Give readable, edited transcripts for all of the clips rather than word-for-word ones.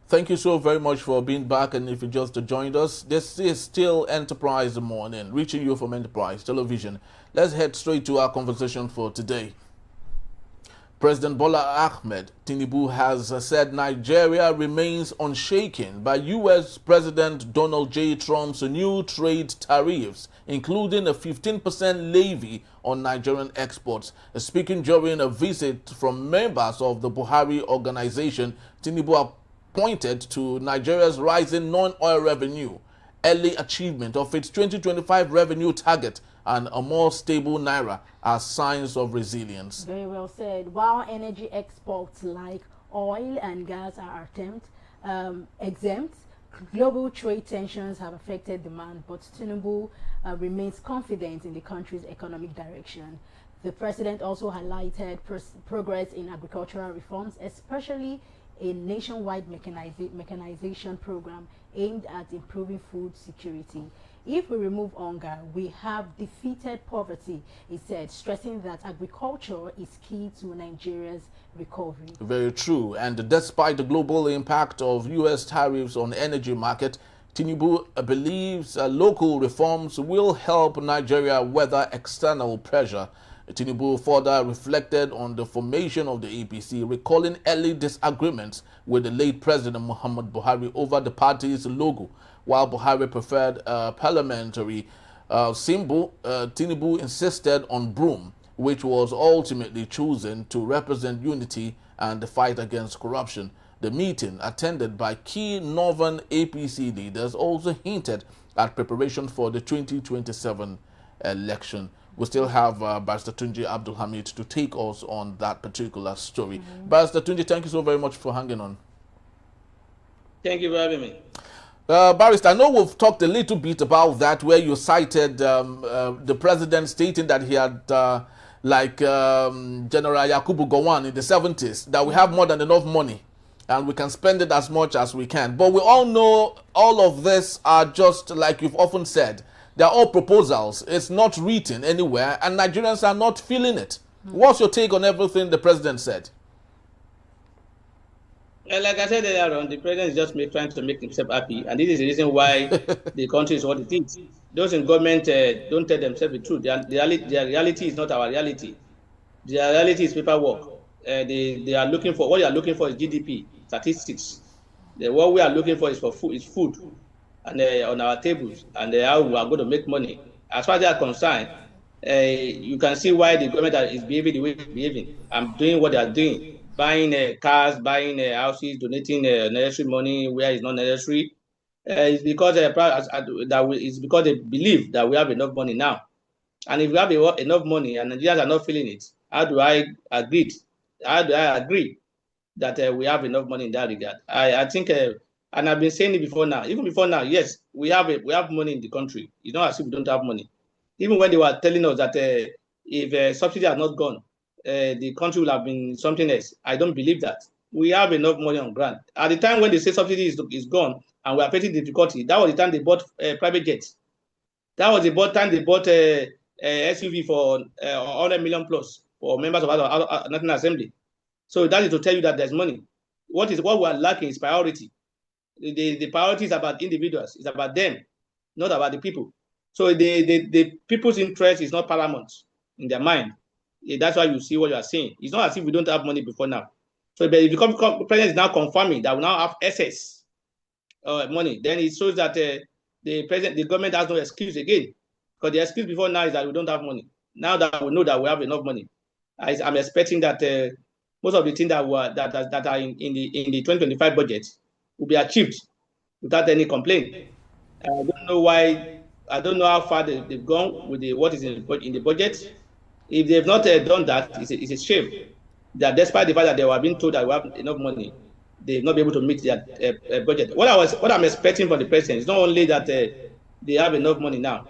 Thank you so very much for being back, and if you just joined us, this is still Enterprise Morning, reaching you from Enterprise Television. Let's head straight to our conversation for today. President Bola Tinubu has said Nigeria remains unshaken by U.S. President Donald J. Trump's new trade tariffs, including a 15% levy on Nigerian exports. Speaking during a visit from members of the Buhari Organization, Tinubu pointed to Nigeria's rising non-oil revenue, early achievement of its 2025 revenue target, and a more stable naira as signs of resilience. Very well said. While energy exports like oil and gas are exempt, global trade tensions have affected demand, but Tinubu remains confident in the country's economic direction. The president also highlighted progress in agricultural reforms, especially a nationwide mechanization program aimed at improving food security. If we remove hunger, we have defeated poverty, he said, stressing that agriculture is key to Nigeria's recovery. Very true. And despite the global impact of U.S. tariffs on the energy market, Tinubu believes local reforms will help Nigeria weather external pressure. Tinubu further reflected on the formation of the APC, recalling early disagreements with the late President Muhammad Buhari over the party's logo. While Buhari preferred a parliamentary symbol, Tinubu insisted on broom, which was ultimately chosen to represent unity and the fight against corruption. The meeting, attended by key northern APC leaders, also hinted at preparation for the 2027 election. We still have Barrister Tunji Abdulhamid to take us on that particular story. Barrister Tunji, thank you so very much for hanging on. Thank you for having me. Barrister, I know we've talked a little bit about that, where you cited the president stating that he had, General Yakubu Gowon in the 70s, that we have more than enough money and we can spend it as much as we can. But we all know all of this are just, like you've often said, they're all proposals. It's not written anywhere, and Nigerians are not feeling it. What's your take on everything the president said? Like I said earlier on, the president is just trying to make himself happy, and this is the reason why the country is what it is. Those in government don't tell themselves the truth. Their reality is not our reality. Their reality is paperwork. They are looking for, what they are looking for is GDP, statistics. What we are looking for is food. And on our tables, and how we are going to make money. As far as they are concerned, you can see why the government is behaving the way it's behaving and doing what they are doing, buying cars, buying houses, donating necessary money where it's not necessary. It's because it's because they believe that we have enough money now. And if we have enough money and Nigerians are not feeling it, how do I agree? How do I agree that we have enough money in that regard? I think. And I've been saying it before now. Even before now, yes, we have money in the country. It's not as if we don't have money. Even when they were telling us that if subsidy had not gone, the country would have been something else. I don't believe that. We have enough money on ground. At the time when they say subsidy is gone and we are facing difficulty, that was the time they bought private jets. That was the time they bought SUV for 100 million plus for members of our National Assembly. So that is to tell you that there's money. What we are lacking is priority. The priority is about individuals. It's about them, not about the people. So the people's interest is not paramount in their mind. That's why you see what you are saying. It's not as if we don't have money before now. So but if the president is now confirming that we now have excess money, then it shows that the government has no excuse again. Because the excuse before now is that we don't have money. Now that we know that we have enough money, I'm expecting that most of the things that are in the 2025 budget will be achieved without any complaint. I don't know why. I don't know how far they've gone with what is in the budget. If they've not done that, it's a shame that despite the fact that they were being told that we have enough money, they've not been able to meet their budget. What I'm expecting from the president is not only that they have enough money now.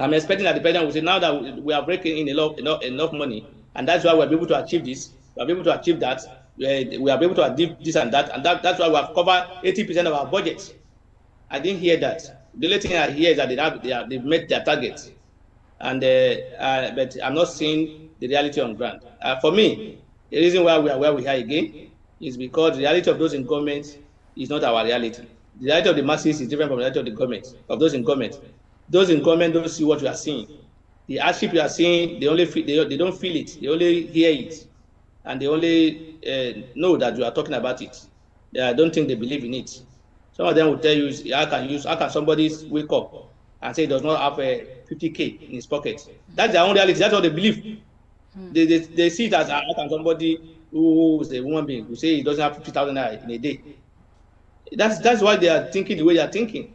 I'm expecting that the president will say, now that we are breaking in enough money, and that's why we're able to achieve this, we're able to achieve that. We are able to achieve this and that, and that's why we have covered 80% of our budget. I didn't hear that. The only thing I hear is that they've met their targets, and but I'm not seeing the reality on ground. For me, the reason why we are where we are again is because the reality of those in government is not our reality. The reality of the masses is different from the reality of the government, of those in government. Those in government don't see what you are seeing. The hardship you are seeing, they don't feel it. They only hear it, and they only know that you are talking about it. I don't think they believe in it. Some of them will tell you, how can somebody wake up and say he does not have a 50K in his pocket? That's their own reality. That's what they believe. They see it as, how can somebody who is a human being who say he doesn't have 50,000 in a day? That's why they are thinking the way they are thinking,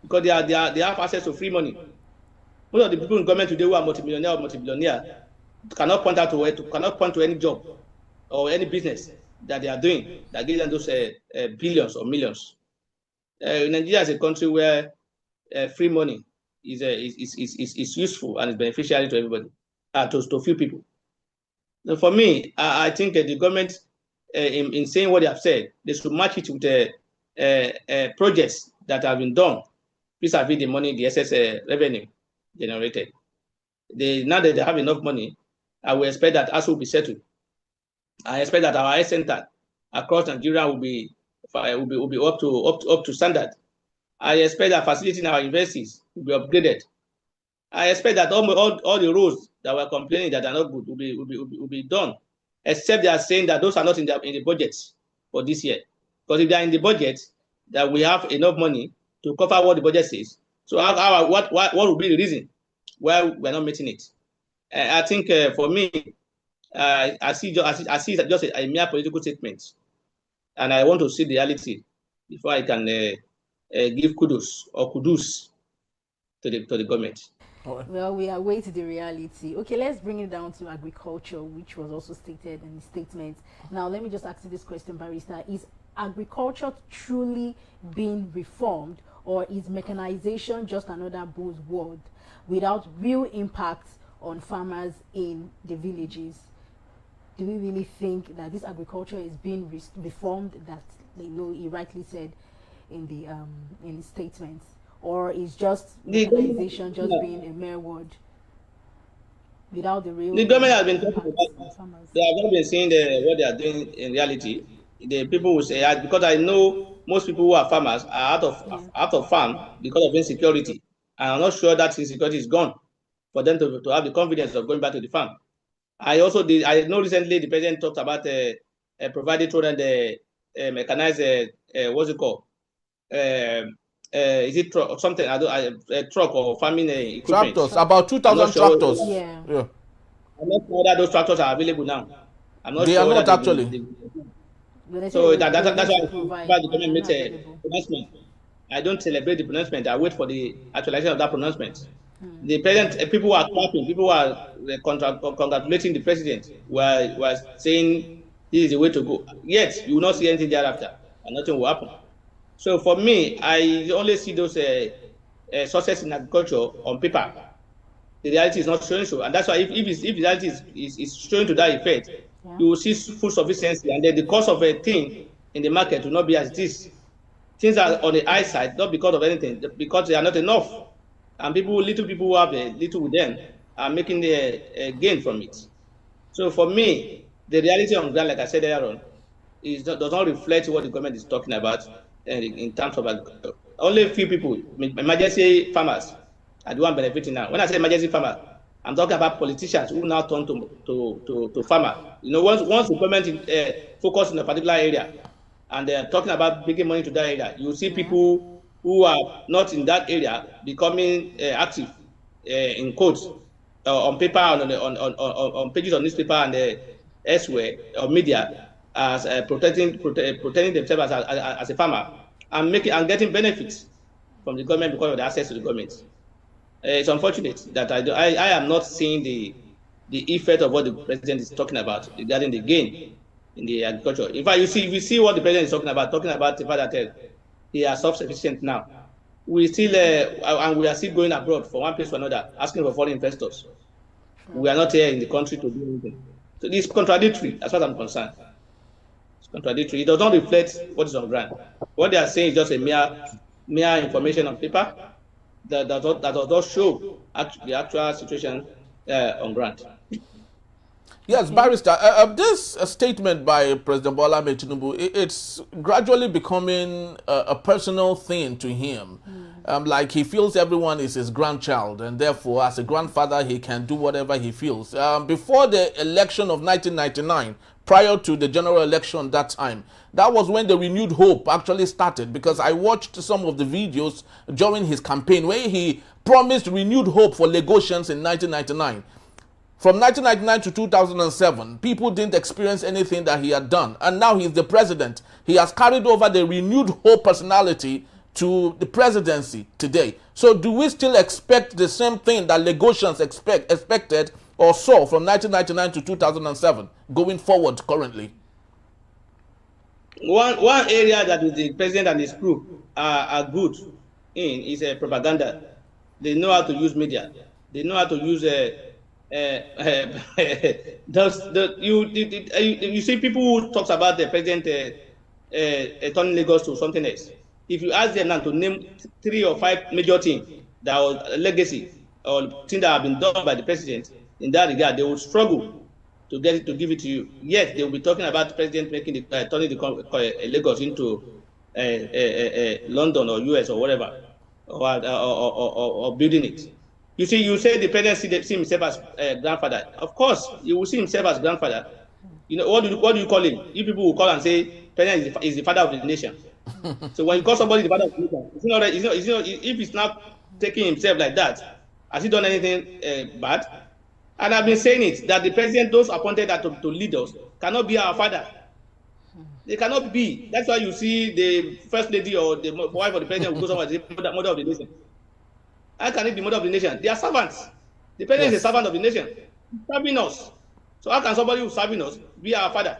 because they have access to free money. Most of the people in government today who are multimillionaire or multi-billionaire cannot point to any job or any business that they are doing that gives them those billions or millions. Nigeria is a country where free money is useful and is beneficial to everybody, to few people. So for me, I think the government, in saying what they have said, they should match it with projects that have been done vis-a-vis the money, the excess revenue generated. Now that they have enough money, I will expect that as will be settled. I expect that our health center across Nigeria will be up to standard. I expect that facility in our universities will be upgraded. I expect that all the roads that we're complaining that are not good will be done, except they are saying that those are not in the budget for this year. Because if they are in the budget, that we have enough money to cover what the budget says. So what would be the reason why we're not meeting it? I think for me, I see it just a mere political statement, and I want to see the reality before I can give kudos to the government. Well, we await the reality. Okay, let's bring it down to agriculture, which was also stated in the statement. Now, let me just ask you this question, Barrister. Is agriculture truly being reformed, or is mechanization just another buzzword without real impact on farmers in the villages? Do we really think that this agriculture is being reformed, that he rightly said in the statement? Or is just mechanization just being a mere word without the real? The government has been talking about farmers. They have not been saying what they are doing in reality. The people will say, because I know most people who are farmers are out of farm because of insecurity, and I'm not sure that insecurity is gone for them to have the confidence of going back to the farm. I know recently the president talked about providing children the mechanized what's it called? Is it something? A truck or farming equipment? Tractors, about 2,000 tractors. Yeah. I'm not sure that those tractors are available now. I'm not they sure are not actually. So that's why the government made a pronouncement. I don't celebrate the pronouncement. I wait for the actualization of that pronouncement. The president, people were clapping, people were congratulating the president, were saying this is the way to go. Yet you will not see anything thereafter, and nothing will happen. So for me, I only see those success in agriculture on paper. The reality is not showing so, and that's why if the reality is showing to that effect, you will see food sufficiency, and then the cost of a thing in the market will not be as it is. Things are on the high side, not because of anything, because they are not enough, and little people who have little with them are making a gain from it. So for me, the reality on ground, like I said earlier on, does not reflect what the government is talking about in terms of agriculture. Only a few people, emergency farmers, are the one benefiting now. When I say emergency farmer, I'm talking about politicians who now turn to farmer. You know, once the government focus in a particular area and they're talking about bringing money to that area, you see people who are not in that area becoming active in quotes on paper, on pages of newspaper and elsewhere or media, as protecting themselves as a farmer and getting benefits from the government because of the access to the government. It's unfortunate that I am not seeing the effect of what the president is talking about regarding the gain in the agriculture. In fact, if you see what the president is talking about the fact that they are self-sufficient now. We still and we are still going abroad from one place to another, asking for foreign investors. We are not here in the country to do anything. So this is contradictory, as far as I'm concerned. It's contradictory. It does not reflect what is on ground. What they are saying is just a mere information on paper that does not show the actual situation on ground. Yes, Barrister, this statement by President Bola Tinubu, it's gradually becoming a personal thing to him. Like he feels everyone is his grandchild, and therefore, as a grandfather, he can do whatever he feels. Before the election of 1999, prior to the general election that time, that was when the renewed hope actually started, because I watched some of the videos during his campaign where he promised renewed hope for Lagosians in 1999. From 1999 to 2007, people didn't experience anything that he had done. And now he's the president. He has carried over the renewed hope personality to the presidency today. So do we still expect the same thing that Lagosians expected or saw from 1999 to 2007 going forward currently? One area that the president and his crew are good in is propaganda. They know how to use media. They know how to use you see people who talks about the president turning Lagos to something else. If you ask them now to name 3 or 5 major things that was a legacy or things that have been done by the president in that regard, they will struggle to give it to you. Yet they will be talking about the president making turning the Lagos into London or US or whatever, or building it. You see, you say the president see himself as grandfather. Of course, you will see himself as grandfather. You know, what do you call him? You people will call and say president is the father of the nation. So when you call somebody the father of the nation, if he's not taking himself like that, has he done anything bad? And I've been saying it, that the president, those appointed to lead us, cannot be our father. They cannot be. That's why you see the first lady or the wife of the president will go somewhere and say mother of the nation. How can it be mother of the nation? They are servants. The president is a servant of the nation, serving us. So how can somebody who's serving us be our father?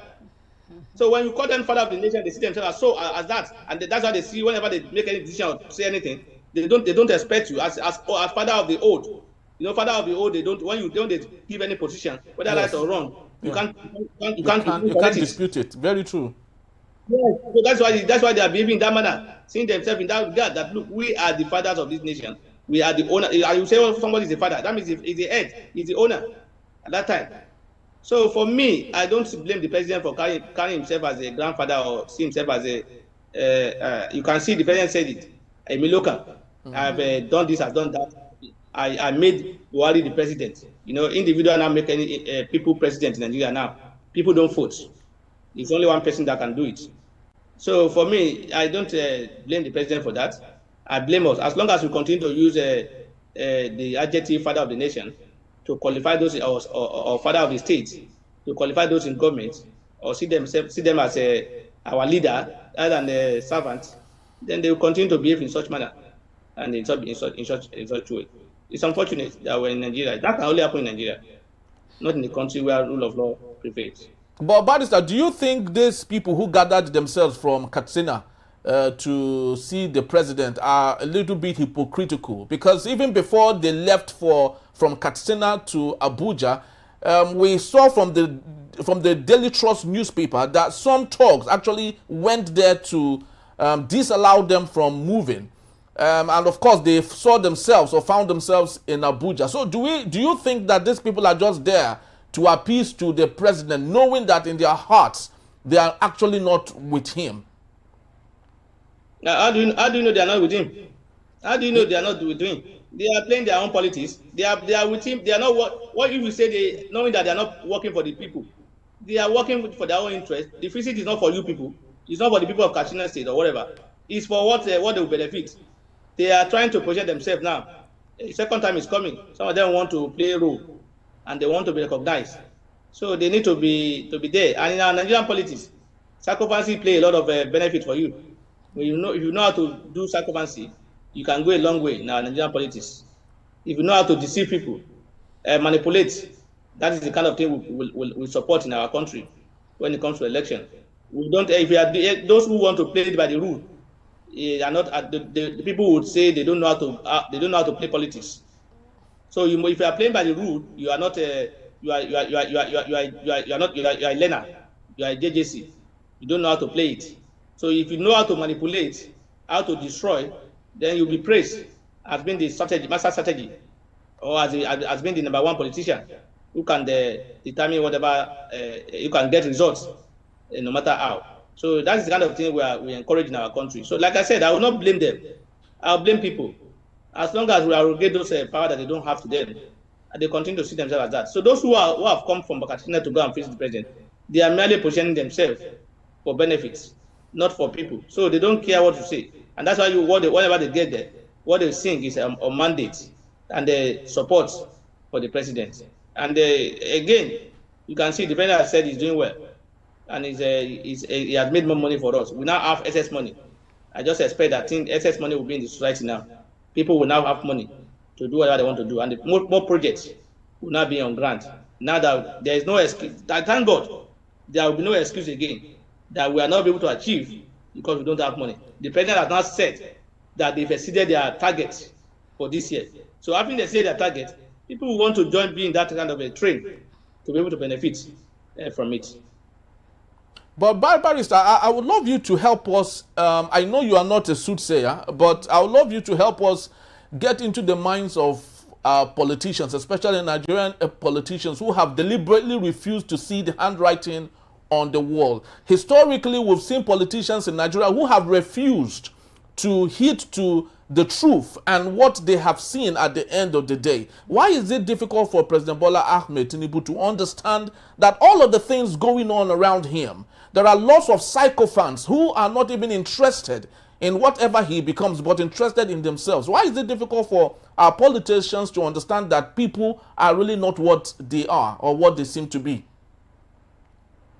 So when you call them father of the nation, they see themselves as that, and that's how they see whenever they make any decision or say anything. They don't expect you as father of the old. You know, father of the old, they don't give any position, whether right or wrong. You can't dispute it. Very true. Yes, so that's why they are behaving in that manner, seeing themselves in that regard. That look, we are the fathers of this nation. We are the owner. You say somebody is the father, that means he's the head, he's the owner at that time. So for me, I don't blame the president for carrying himself as a grandfather or see himself as a. You can see the president said it. A Miloka. I've done this, I've done that. I made Buhari the president. You know, individual now make any people president in Nigeria now. People don't vote. It's only one person that can do it. So for me, I don't blame the president for that. I blame us. As long as we continue to use the adjective father of the nation to qualify those or father of the state, to qualify those in government, or see them as our leader rather than a servant, then they will continue to behave in such manner and in such way. It's unfortunate that we're in Nigeria. That can only happen in Nigeria, not in the country where rule of law prevails. But Barrister, do you think these people who gathered themselves from Katsina to see the president are a little bit hypocritical? Because even before they left from Katsina to Abuja, we saw from the Daily Trust newspaper that some thugs actually went there to disallow them from moving. And of course, they saw themselves or found themselves in Abuja. So do you think that these people are just there to appease to the president, knowing that in their hearts they are actually not with him? Now, how do you know they are not with him? How do you know they are not with him? They are playing their own politics. They are with him. They are not what if you say knowing that they are not working for the people? They are working for their own interest. The visit is not for you people. It's not for the people of Katsina State or whatever. It's for what they will benefit. They are trying to project themselves now. A second time is coming. Some of them want to play a role, and they want to be recognized. So they need to be there. And in our Nigerian politics, sycophancy play a lot of benefit for you. If you know how to do sycophancy, you can go a long way in our Nigerian politics. If you know how to deceive people, manipulate, that is the kind of thing we support in our country when it comes to election. We don't. If you are those who want to play it by the rule, are not. The people would say they don't know how to play politics. So if you are playing by the rule, you are not. You are a learner. You are a JJC. You don't know how to play it. So if you know how to manipulate, how to destroy, then you'll be praised as being the strategy, master strategy, or as being the #1 politician. who can determine whatever you can get results, no matter how. So that is the kind of thing we encourage in our country. So like I said, I will not blame them. I'll blame people. As long as we arrogate those power that they don't have to them, and they continue to see themselves as that. So those who have come from Bakatina to go and face the president, they are merely positioning themselves for benefits, not for people. So they don't care what to say. And that's why whatever they get there, what they sing is on mandate and the support for the president. And again, you can see the president has said he's doing well. And he has made more money for us. We now have excess money. I just expect that excess money will be in the society now. People will now have money to do whatever they want to do. And more projects will now be on grant. Now that there is no excuse, thank God, there will be no excuse again that we are not able to achieve because we don't have money. The president has now said that they've exceeded their target for this year. So having exceeded their target, people will want to join being that kind of a train to be able to benefit from it. But Barrister, I would love you to help us. I know you are not a soothsayer, but I would love you to help us get into the minds of politicians, especially Nigerian politicians who have deliberately refused to see the handwriting on the wall. Historically, we've seen politicians in Nigeria who have refused to heed to the truth and what they have seen at the end of the day. Why is it difficult for President Bola Ahmed Tinubu to understand that all of the things going on around him, there are lots of sycophants who are not even interested in whatever he becomes, but interested in themselves? Why is it difficult for our politicians to understand that people are really not what they are or what they seem to be?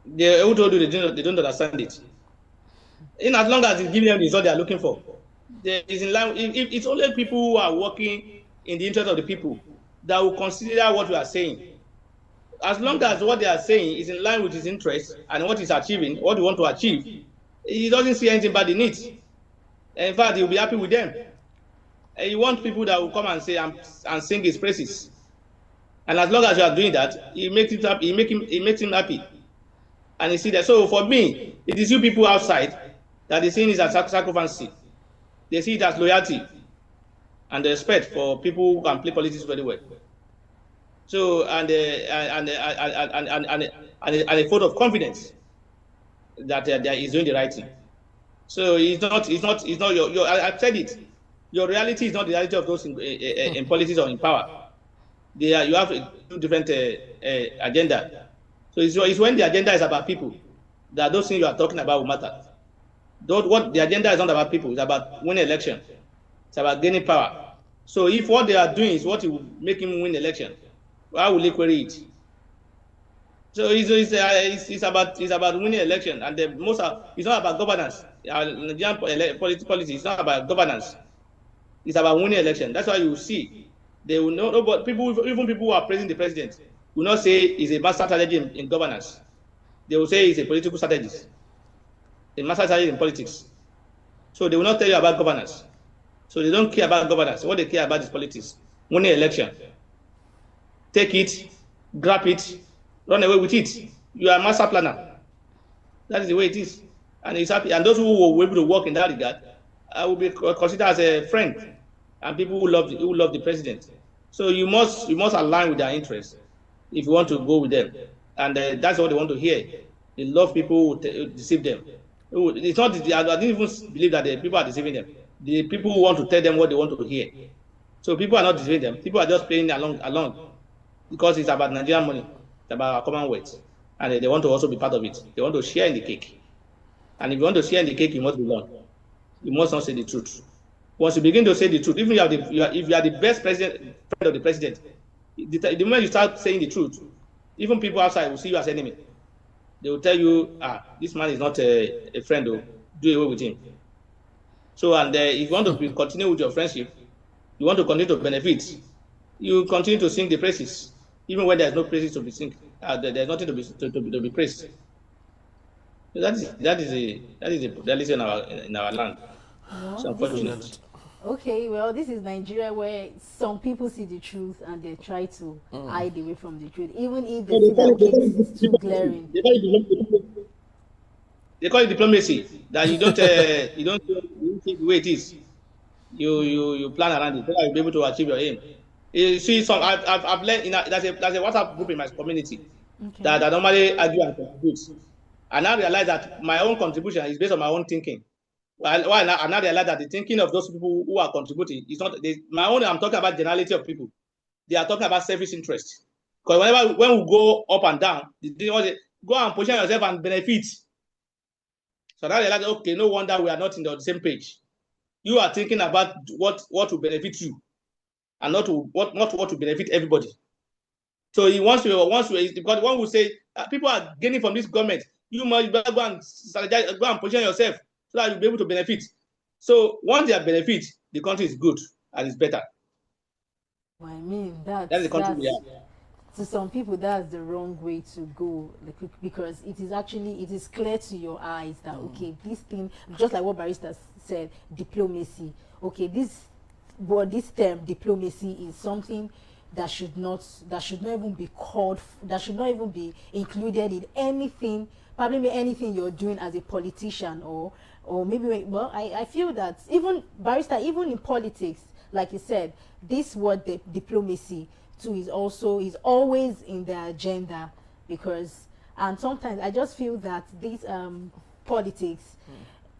Who told you they don't understand it? In as long as it's giving them the result they are looking for, is in line. If it's only people who are working in the interest of the people that will consider what we are saying. As long as what they are saying is in line with his interests and what he's achieving, what he want to achieve, he doesn't see anything bad in it. In fact, he'll be happy with them. And you want people that will come and say and sing his praises. And as long as you are doing that, he makes him happy. He makes him happy. And you see that. So for me, it is you people outside that they see it as sacrifice. They see it as loyalty and respect for people who can play politics very well. So and a vote of confidence that he's doing the right thing. So it's not your. I've said it. Your reality is not the reality of those in politics or in power. You have two different agenda. So it's when the agenda is about people that those things you are talking about will matter. What the agenda is not about people, it's about winning election. It's about gaining power. So if what they are doing is what will make him win election, how will he query it? So it's about winning election, and it's not about governance. Nigerian politics is not about governance. It's about winning election. That's why you see they will know. But even people who are praising the president will not say he's a master strategy in governance. They will say he's a political strategist. A master strategy in politics. So they will not tell you about governance. So they don't care about governance. What they care about is politics. Winning election. Take it, grab it, run away with it. You are a master planner. That is the way it is. And he's happy. And those who will be able to work in that regard will be considered as a friend and people who love the president. So you must align with their interests if you want to go with them. And that's what they want to hear. They love people who deceive them. It's not. I didn't even believe that the people are deceiving them. The people who want to tell them what they want to hear. So people are not deceiving them. People are just playing along because it's about Nigerian money. It's about our Commonwealth. And they want to also be part of it. They want to share in the cake. And if you want to share in the cake, you must be learned. You must not say the truth. Once you begin to say the truth, even if you are the best friend of the president, the moment you start saying the truth, even people outside will see you as enemy. They will tell you, this man is not a friend, do away with him. So, and if you want to continue with your friendship, you want to continue to benefit, you continue to sing the praises, even when there's no praises to be sung. There's nothing to be praised. So that is the reality in our land. Well, it's unfortunate. Okay, well, this is Nigeria where some people see the truth and they try to hide away from the truth, even if they see that case is too glaring. They call it diplomacy. That you don't take the way it is. You plan around it so that you'll be able to achieve your aim. You see, I've learned there's a WhatsApp group in my community Okay. that I normally argue and contribute. And I realize that my own contribution is based on my own thinking. I now realize that the thinking of those people who are contributing is not my own. I'm talking about generality of people. They are talking about selfish interest. Because when we go up and down, go and position yourself and benefit. So now I realize, okay, no wonder we are not in the same page. You are thinking about what will benefit you, and not what will benefit everybody. So he wants to because one will say people are gaining from this government. You must go and strategize, go and position yourself so that you'll be able to benefit. So once they are benefit, the country is good and it's better. Well, I mean that's the country we are. To some people that's the wrong way to go, because it is clear to your eyes that okay, this thing, just like what Barrister said, diplomacy. Okay, this term diplomacy is something that should not even be called, that should not even be included in anything, probably anything you're doing as a politician, or maybe, well, I feel that even Barrister, even in politics, like you said, this word diplomacy too is always in the agenda, and sometimes I just feel that this politics,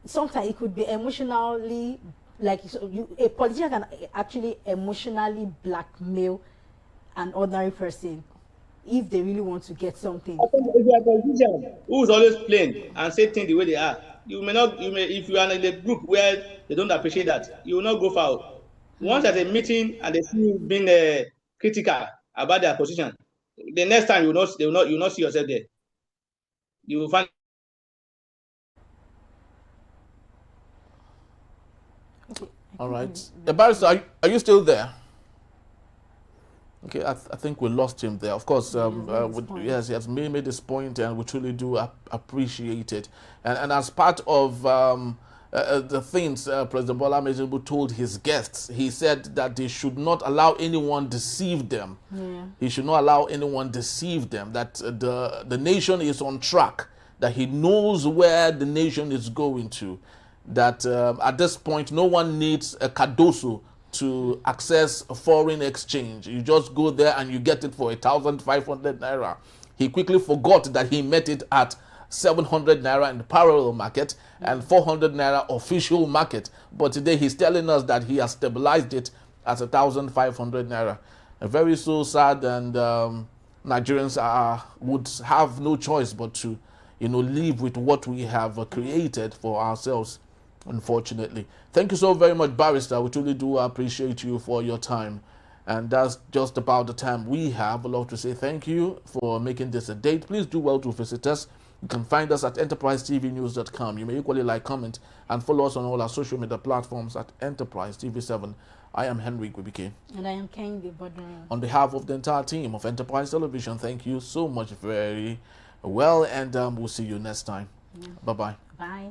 sometimes it could be emotionally, like a politician can actually emotionally blackmail an ordinary person if they really want to get something. If you are a politician who's always plain and say things the way they are, if you are in a group where they don't appreciate that, you will not go far. Once at a meeting and they see you being critical about their position, the next time you will not see yourself there. You will find. Okay. All right. Barrister, are you still there? Okay, I think we lost him there. Of course, yes, he has made this point, and we truly do appreciate it. And as part of the things President Bola Tinubu told his guests, he said that they should not allow anyone deceive them. Yeah. He should not allow anyone deceive them, that the nation is on track, that he knows where the nation is going to, that at this point no one needs a Cardoso to access a foreign exchange. You just go there and you get it for 1,500 naira. He quickly forgot that he met it at 700 naira in the parallel market and 400 naira official market. But today he's telling us that he has stabilized it at 1,500 naira. Very so sad, and Nigerians would have no choice but to, live with what we have created for ourselves, unfortunately. Thank you so very much, Barrister. We truly do appreciate you for your time. And that's just about the time we have. I'd love to say thank you for making this a date. Please do well to visit us. You can find us at enterprisetvnews.com. You may equally like, comment, and follow us on all our social media platforms at Enterprise TV7. I am Henry Gwibike. And I am Kendi Bodrin. On behalf of the entire team of Enterprise Television, thank you so much very well, and we'll see you next time. Yeah. Bye-bye. Bye.